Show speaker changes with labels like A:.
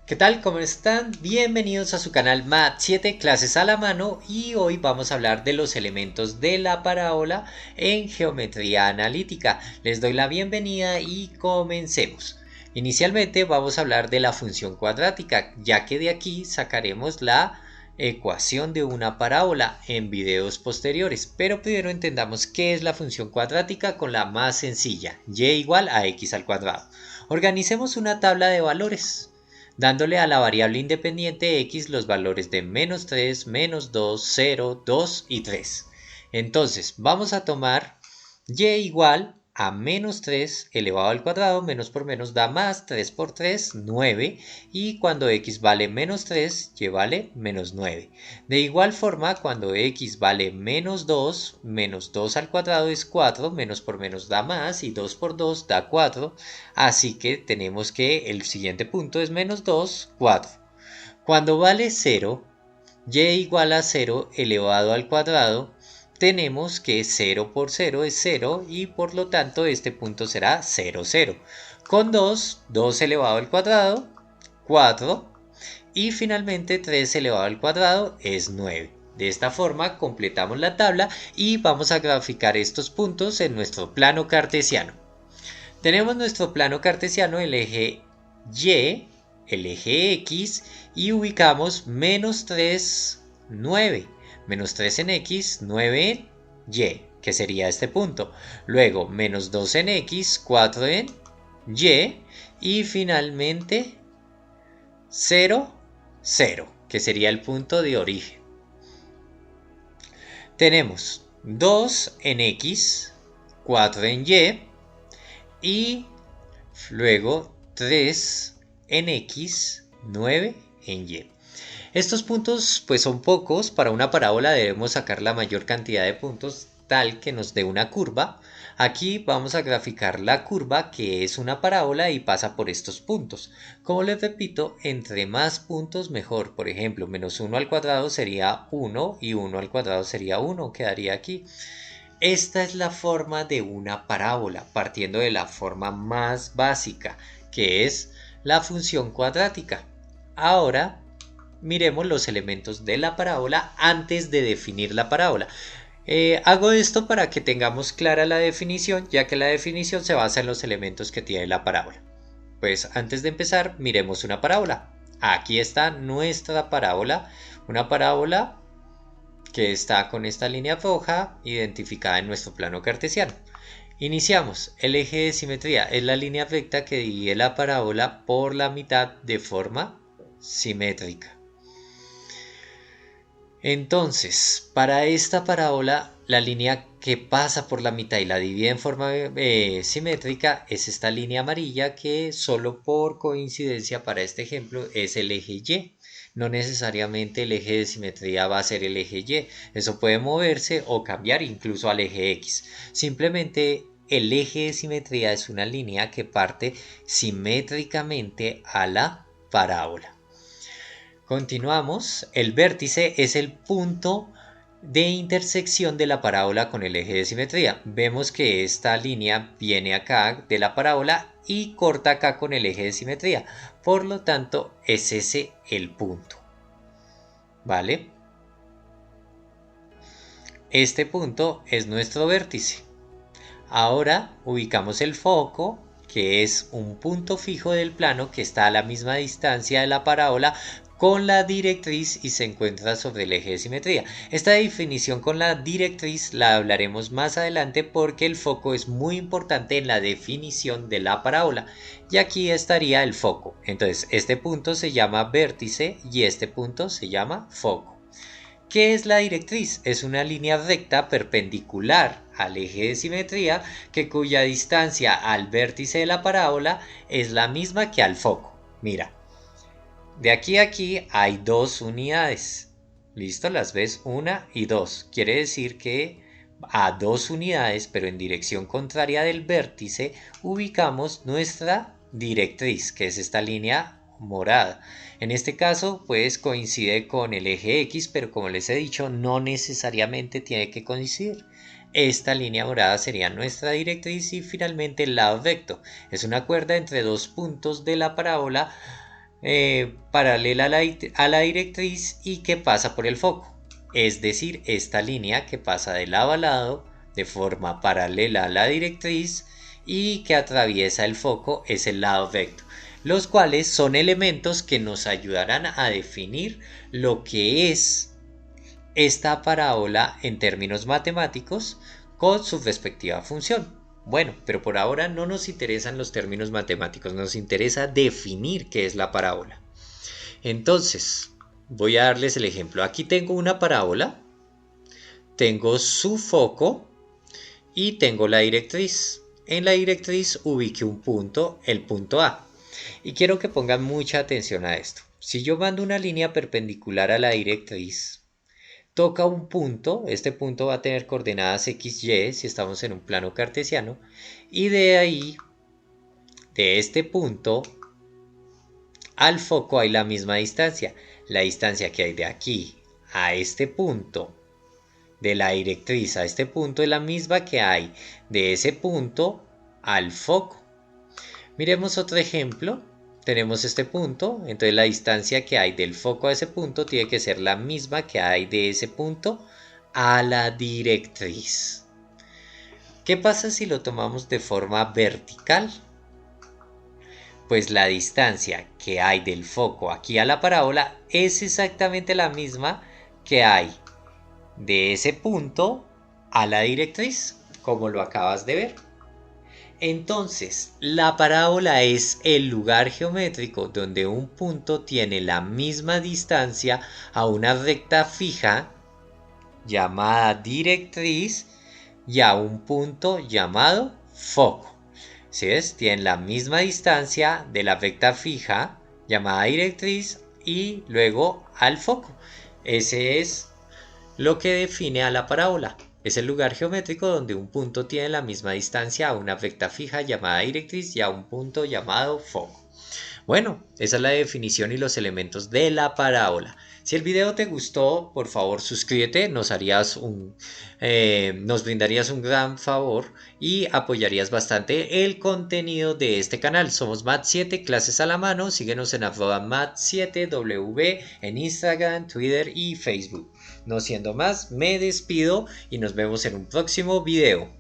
A: ¿Qué tal? ¿Cómo están? Bienvenidos a su canal Math 7 Clases a la Mano y hoy vamos a hablar de los elementos de la parábola en geometría analítica. Les doy la bienvenida y comencemos. Inicialmente vamos a hablar de la función cuadrática, ya que de aquí sacaremos la ecuación de una parábola en videos posteriores, pero primero entendamos qué es la función cuadrática con la más sencilla, y igual a x al cuadrado. Organicemos una tabla de valores dándole a la variable independiente x los valores de menos 3, menos 2, 0, 2 y 3. Entonces vamos a tomar y igual a menos 3 elevado al cuadrado, menos por menos da más, 3 por 3, 9, y cuando x vale menos 3, y vale menos 9. De igual forma, cuando x vale menos 2 al cuadrado es 4, menos por menos da más, y 2 por 2 da 4, así que tenemos que el siguiente punto es menos 2, 4. Cuando vale 0, y igual a 0 elevado al cuadrado, tenemos que 0 por 0 es 0 y por lo tanto este punto será 0, 0. Con 2, 2 elevado al cuadrado, 4. Y finalmente 3 elevado al cuadrado es 9. De esta forma completamos la tabla y vamos a graficar estos puntos en nuestro plano cartesiano. Tenemos nuestro plano cartesiano, el eje Y, el eje X y ubicamos menos 3, 9. Menos 3 en X, 9 en Y, que sería este punto. Luego menos 2 en X, 4 en Y y finalmente 0, 0, que sería el punto de origen. Tenemos 2 en X, 4 en y luego 3 en X, 9 en Y. Estos puntos pues son pocos, para una parábola debemos sacar la mayor cantidad de puntos tal que nos dé una curva. Aquí vamos a graficar la curva que es una parábola y pasa por estos puntos. Como les repito, entre más puntos mejor. Por ejemplo, menos 1 al cuadrado sería 1 y 1 al cuadrado sería 1, quedaría aquí. Esta es la forma de una parábola, partiendo de la forma más básica, que es la función cuadrática. Ahora miremos los elementos de la parábola antes de definir la parábola. Hago esto para que tengamos clara la definición, ya que la definición se basa en los elementos que tiene la parábola. Pues antes de empezar, miremos una parábola. Aquí está nuestra parábola, una parábola que está con esta línea roja identificada en nuestro plano cartesiano. Iniciamos. El eje de simetría es la línea recta que divide la parábola por la mitad de forma simétrica. Entonces, para esta parábola, la línea que pasa por la mitad y la divide en forma simétrica es esta línea amarilla que solo por coincidencia para este ejemplo es el eje Y. No necesariamente el eje de simetría va a ser el eje Y. Eso puede moverse o cambiar incluso al eje X. Simplemente el eje de simetría es una línea que parte simétricamente a la parábola. Continuamos. El vértice es el punto de intersección de la parábola con el eje de simetría. Vemos que esta línea viene acá de la parábola y corta acá con el eje de simetría. Por lo tanto, es ese el punto. ¿Vale? Este punto es nuestro vértice. Ahora ubicamos el foco, que es un punto fijo del plano que está a la misma distancia de la parábola con la directriz y se encuentra sobre el eje de simetría. Esta definición con la directriz la hablaremos más adelante porque el foco es muy importante en la definición de la parábola. Y aquí estaría el foco. Entonces este punto se llama vértice y este punto se llama foco. ¿Qué es la directriz? Es una línea recta perpendicular al eje de simetría cuya distancia al vértice de la parábola es la misma que al foco. Mira, de aquí a aquí hay dos unidades. ¿Listo? Las ves 1 y 2. Quiere decir que a 2 unidades, pero en dirección contraria del vértice, ubicamos nuestra directriz, que es esta línea morada. En este caso, pues coincide con el eje X, pero como les he dicho, no necesariamente tiene que coincidir. Esta línea morada sería nuestra directriz y finalmente el lado recto. Es una cuerda entre dos puntos de la parábola paralela a la directriz y que pasa por el foco. Es decir, esta línea que pasa de lado a lado de forma paralela a la directriz y que atraviesa el foco es el lado recto, los cuales son elementos que nos ayudarán a definir lo que es esta parábola en términos matemáticos con su respectiva función. Bueno, pero por ahora no nos interesan los términos matemáticos, nos interesa definir qué es la parábola. Entonces, voy a darles el ejemplo. Aquí tengo una parábola, tengo su foco y tengo la directriz. En la directriz ubique un punto, el punto A. Y quiero que pongan mucha atención a esto. Si yo mando una línea perpendicular a la directriz, toca un punto, este punto va a tener coordenadas XY si estamos en un plano cartesiano, y de ahí, de este punto al foco hay la misma distancia. La distancia que hay de aquí a este punto, de la directriz a este punto, es la misma que hay de ese punto al foco. Miremos otro ejemplo. Tenemos este punto, entonces la distancia que hay del foco a ese punto tiene que ser la misma que hay de ese punto a la directriz. ¿Qué pasa si lo tomamos de forma vertical? Pues la distancia que hay del foco aquí a la parábola es exactamente la misma que hay de ese punto a la directriz, como lo acabas de ver. Entonces, la parábola es el lugar geométrico donde un punto tiene la misma distancia a una recta fija llamada directriz y a un punto llamado foco. ¿Sí ves? Tienen la misma distancia de la recta fija llamada directriz y luego al foco. Ese es lo que define a la parábola. Es el lugar geométrico donde un punto tiene la misma distancia a una recta fija llamada directriz y a un punto llamado foco. Bueno, esa es la definición y los elementos de la parábola. Si el video te gustó, por favor suscríbete, nos brindarías un gran favor y apoyarías bastante el contenido de este canal. Somos Mat7 Clases a la Mano, síguenos en @Mat7W en Instagram, Twitter y Facebook. No siendo más, me despido y nos vemos en un próximo video.